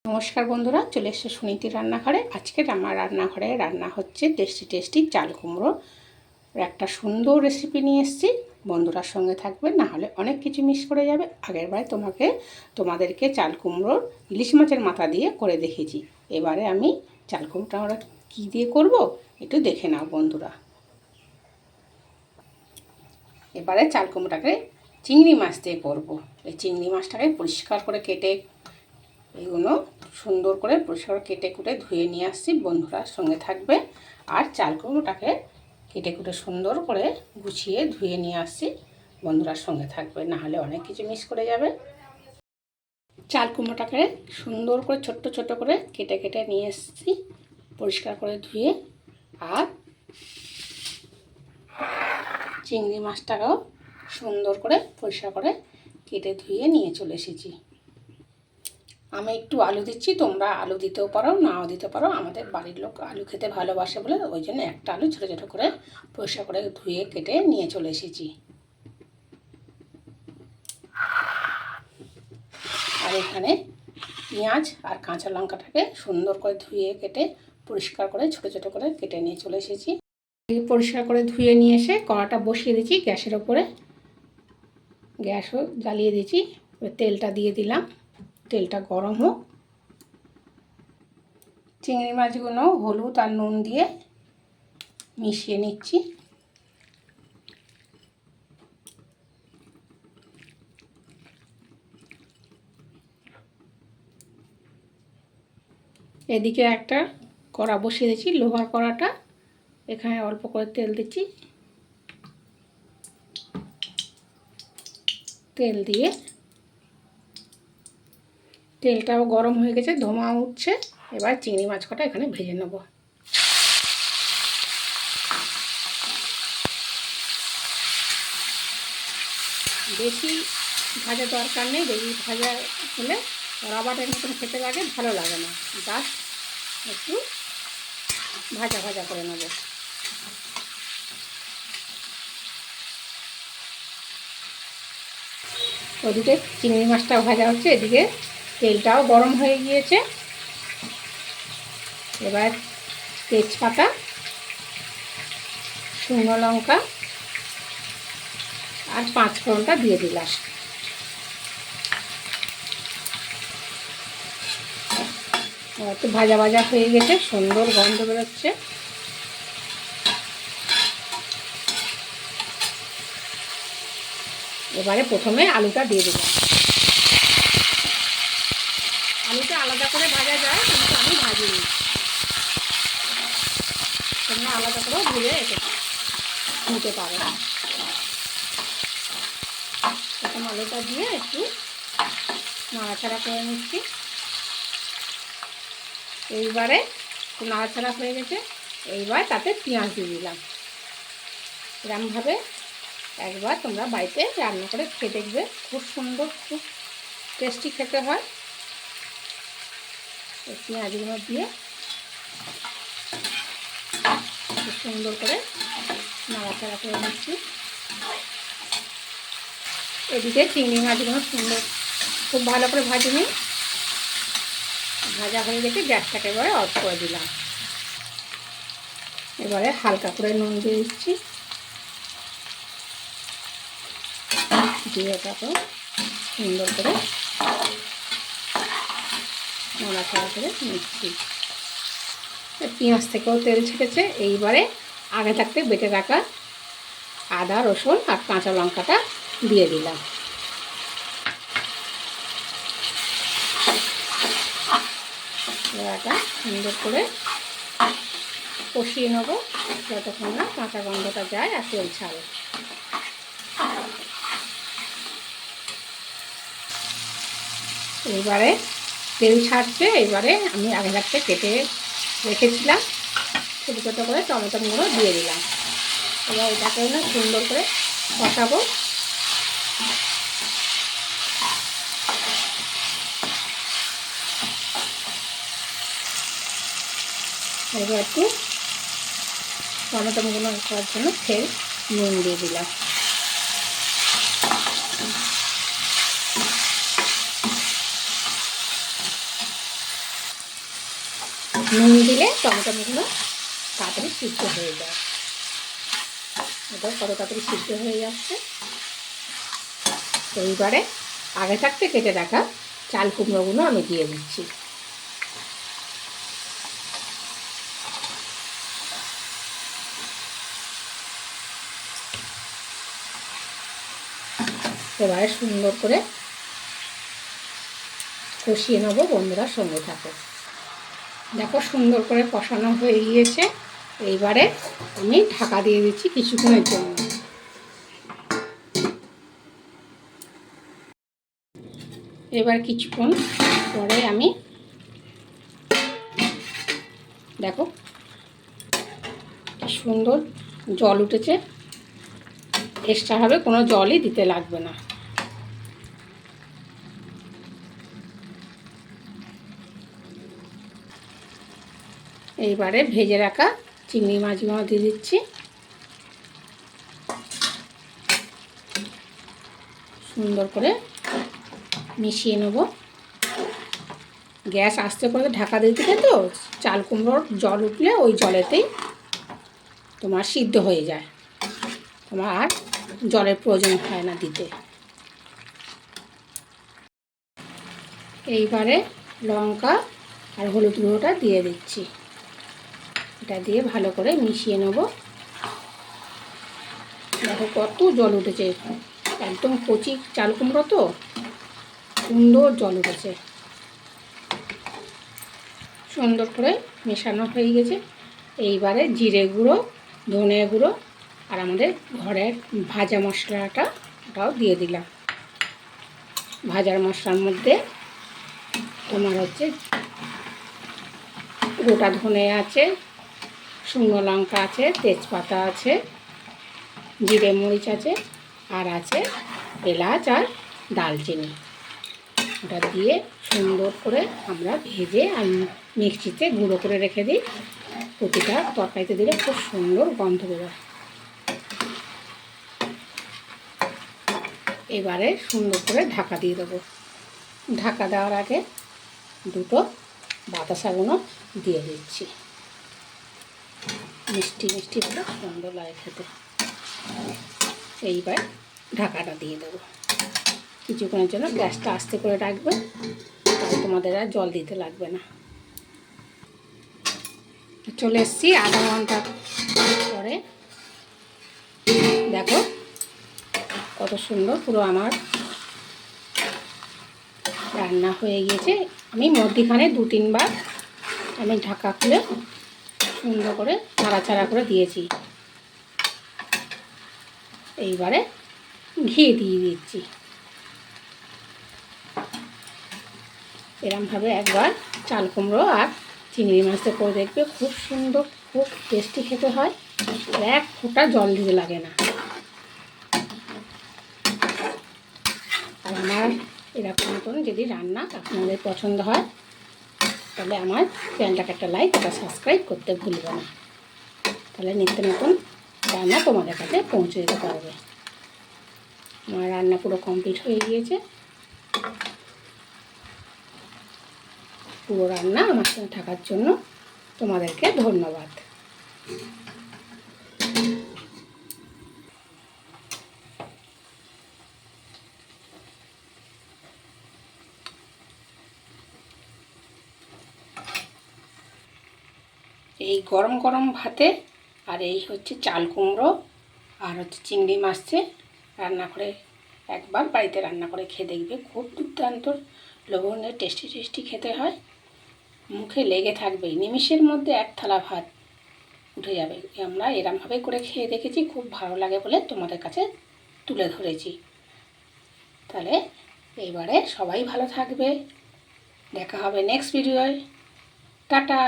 নমস্কার বন্ধুরা, চলে এসেছে সুনীতির রান্নাঘরে। আজকে আমার রান্নাঘরে রান্না হচ্ছে টেস্টি চাল কুমড়োর একটা সুন্দর রেসিপি নিয়ে এসেছি। বন্ধুরার সঙ্গে থাকবে, না হলে অনেক কিছু মিস করে যাবে। আগেরবার তোমাদেরকে চাল কুমড়োর ইলিশ মাছের মাথা দিয়ে করে দেখিয়েছি। এবারে আমি চাল কুমড়োটা আমরা কী দিয়ে করব একটু দেখে নাও বন্ধুরা। এবারে চাল কুমড়োটাকে চিংড়ি মাছ দিয়ে করব। এই চিংড়ি মাছটাকে পরিষ্কার করে কেটে এইগুলো সুন্দর করে পরিষ্কার কেটে কুটে ধুয়ে নিয়ে আসছি। বন্ধুরার সঙ্গে থাকবে। আর চাল কুমড়োটাকে কেটে কুটে সুন্দর করে গুছিয়ে ধুয়ে নিয়ে আসছি। বন্ধুরার সঙ্গে থাকবে, না হলে অনেক কিছু মিস করে যাবে। চাল কুমড়োটাকে সুন্দর করে ছোট্ট করে কেটে কেটে নিয়ে এসেছি, পরিষ্কার করে ধুয়ে। আর চিংড়ি মাছটাকেও সুন্দর করে পরিষ্কার করে কেটে ধুয়ে নিয়ে চলে এসেছি। আমি একটু আলু দিচ্ছি, তোমরা আলু দিতেও পারো, নাও দিতে পারো। আমাদের বাড়ির লোক আলু খেতে ভালোবাসে বলে ওই জন্য একটা আলু ছোটো করে পরিষ্কার করে ধুয়ে কেটে নিয়ে চলে এসেছি। আর এখানে পেঁয়াজ আর কাঁচা লঙ্কাটাকে সুন্দর করে ধুয়ে কেটে পরিষ্কার করে ছোটো করে কেটে নিয়ে চলে এসেছি। পরিষ্কার করে ধুয়ে নিয়ে এসে কড়াটা বসিয়ে দিয়েছি গ্যাসের ওপরে। গ্যাসও জ্বালিয়ে দিয়েছি, তেলটা দিয়ে দিলাম। তেলটা গরম হোক। চিংড়ি মাছগুলো হলুদ আর নুন দিয়ে মিশিয়ে নিচ্ছি। এদিকে একটা কড়া বসিয়ে দিয়েছি, লোহার কড়াটা। এখানে অল্প করে তেল দিচ্ছি। তেল দিয়ে তেলটাও গরম হয়ে গেছে, ধোঁয়া উঠছে। এবার চিংড়ি মাছ কটা এখানে ভেজে নেব। বেশি ভাজা দরকার নেই, বেশি ভাজা হলে রাবারের মতন খেতে লাগে, ভালো লাগে না। জাস্ট একটু ভাজা করে নেব। ওদিকে চিংড়ি মাছটাও ভাজা হচ্ছে, এদিকে তেলটাও গরম হয়ে গিয়েছে। এবার তেজপাতা, শুকনো লঙ্কা আর 5 ফোড়নটা দিয়ে দিলাম। একটু ভাজা হয়ে গেছে, সুন্দর গন্ধ বেরোচ্ছে। এবারে প্রথমে আলুটা দিয়ে দিলাম। আলুটা আলাদা করে ভাজা যায়, কিন্তু আমি ভাজিনি। তোমরা আলাদা করেও ভেজে নিতে পারো। প্রথম আলুটা দিয়ে একটু নাড়াচাড়া করে নিচ্ছি। এইবারে একটু নাড়াচাড়া হয়ে গেছে, এইবার তাতে পেঁয়াজ দিয়ে দিলাম। এরকমভাবে একবার তোমরা বাড়িতে রান্না করে খেয়ে দেখবে, খুব সুন্দর, খুব টেস্টি খেতে হয়। এই পেঁয়াজগুলো দিয়ে খুব সুন্দর করে নাড়াচাড়া করে নিচ্ছি। এদিকে চিংড়ি মাছগুলো খুব ভালো করে ভাজি নিই। ভাজা হয়ে গেছে, গ্যাসটাকে এবারে অফ করে দিলাম। এবারে হালকা করে নুন দিয়ে দিচ্ছি, দিয়ে তারপর সুন্দর করে নাড়াচাড়া করে নিচ্ছি। পেঁয়াজ থেকেও তেল ছেড়েছে। এইবারে আগে থাকতে বেটে রাখা আদা, রসুন আর কাঁচা লঙ্কাটা দিয়ে দিলাম। এটা সুন্দর করে কষিয়ে নেবো যতক্ষণ না কাঁচা গন্ধটা যায় আর তেল ছাড়ে। এইবারে তেল ছাড়ছে। এইবারে আমি আগে থাকতে কেটে রেখেছিলাম ছোটো করে টমেটোগুলো দিয়ে দিলাম। এবার এটাকে সুন্দর করে কষাবো। এবার একটু টমেটোগুলো করার জন্য ফের নুন দিয়ে দিলাম। নুন দিলে টমেটোগুলো তাড়াতাড়ি সিদ্ধ হয়ে যায়। এটা কত তাড়াতাড়ি সিদ্ধ হয়ে যাচ্ছে। এইবারে আগে থাকতে কেটে রাখা চাল কুমড়োগুলো আমি দিয়ে দিচ্ছি। এবারে সুন্দর করে কষিয়ে নেবো। বন্ধুরা সঙ্গে থাকো। দেখো সুন্দর করে কষানো হয়ে গিয়েছে। এইবারে আমি ঢাকা দিয়ে দিচ্ছি কিছুক্ষণের জন্য। এবার কিছুক্ষণ পরে আমি দেখো কি সুন্দর জল উঠেছে। এক্সট্রা হবে কোনো জলই দিতে লাগবে না। এইবারে ভেজে রাখা চিংড়ি মাছগুলো দিয়ে দিচ্ছি। সুন্দর করে মিশিয়ে নেব। গ্যাস আস্তে করে ঢাকা দিয়ে দিলে তো চাল কুমড়োর জল উঠলে ওই জলেতেই তোমার সিদ্ধ হয়ে যায়। তোমার আর জলের প্রয়োজন হয় না দিতে। এইবারে লঙ্কা আর হলুদ গুঁড়োটা দিয়ে দিচ্ছি। এটা দিয়ে ভালো করে মিশিয়ে নেব। দেখো কত জল উঠেছে, একদম কচি চাল কুমড়ো তো সুন্দর জল উঠেছে। সুন্দর করে মেশানো হয়ে গেছে। এইবারে জিরে গুঁড়ো, ধনে গুঁড়ো আর আমাদের ঘরের ভাজা মশলাটা ওটাও দিয়ে দিলাম। ভাজার মশলার মধ্যে তোমার হচ্ছে গোটা ধনে আছে, শুকনো লঙ্কা আছে, তেজপাতা আছে, জিরে মরিচ আছে, আর আছে এলাচ আর দালচিনি। ওটা দিয়ে সুন্দর করে আমরা ভেজে আমি মিক্সিতে গুঁড়ো করে রেখে দিই। প্রতিটা তরকারিতে দিলে খুব সুন্দর গন্ধ বেরোয়। এবারে সুন্দর করে ঢাকা দিয়ে দেবো। ঢাকা দেওয়ার আগে দুটো বাতাসাগুলো দিয়ে দিচ্ছি। মিষ্টি মিষ্টি করে সুন্দর লাগে খেতে। এইবার ঢাকাটা দিয়ে দেবো। কিছুক্ষণের জন্য গ্যাসটা আস্তে করে রাখবে, তাহলে তোমাদের আর জল দিতে লাগবে না। চলে এসেছি আধা ঘন্টা পরে। দেখো কত সুন্দর পুরো আমার রান্না হয়ে গিয়েছে। আমি মধ্যিখানে 2-3 বার আমি ঢাকা খুলে সুন্দর করে নাড়াচাড়া করে দিয়েছি। এইবারে ঘি দিয়ে দিচ্ছি। এরমভাবে একবার চাল কুমড়ো আর চিংড়ি মাছটা করে দেখবে, খুব সুন্দর, খুব টেস্টি খেতে হয়। আর এক ফোঁটা জল দিতে লাগে না। আর আমার এরকম মতন যদি রান্না আপনাদের পছন্দ হয় তাহলে আমার চ্যানেলটাকে একটা লাইক আর সাবস্ক্রাইব করতে ভুলবে না। তাহলে নিত্য নতুন রান্না তোমাদের কাছে পৌঁছে দিতে পারবে। আমার রান্না পুরো কমপ্লিট হয়ে গিয়েছে। পুরো রান্না আমার সঙ্গে থাকার জন্য তোমাদেরকে ধন্যবাদ। এই গরম গরম ভাতে আর এই হচ্ছে চাল কুমড়ো আর হচ্ছে চিংড়ি মাছে রান্না করে একবার বাড়িতে রান্না করে খেয়ে দেখবে, খুব দুর্দান্ত লবণের টেস্টি টেস্টি খেতে হয়। মুখে লেগে থাকবে, নিমিষের মধ্যে এক থালা ভাত উঠে যাবে। আমরা এরমভাবে করে খেয়ে দেখেছি, খুব ভালো লাগে বলে তোমাদের কাছে তুলে ধরেছি। তাহলে এবারে সবাই ভালো থাকবে। দেখা হবে নেক্সট ভিডিওয়। টাটা।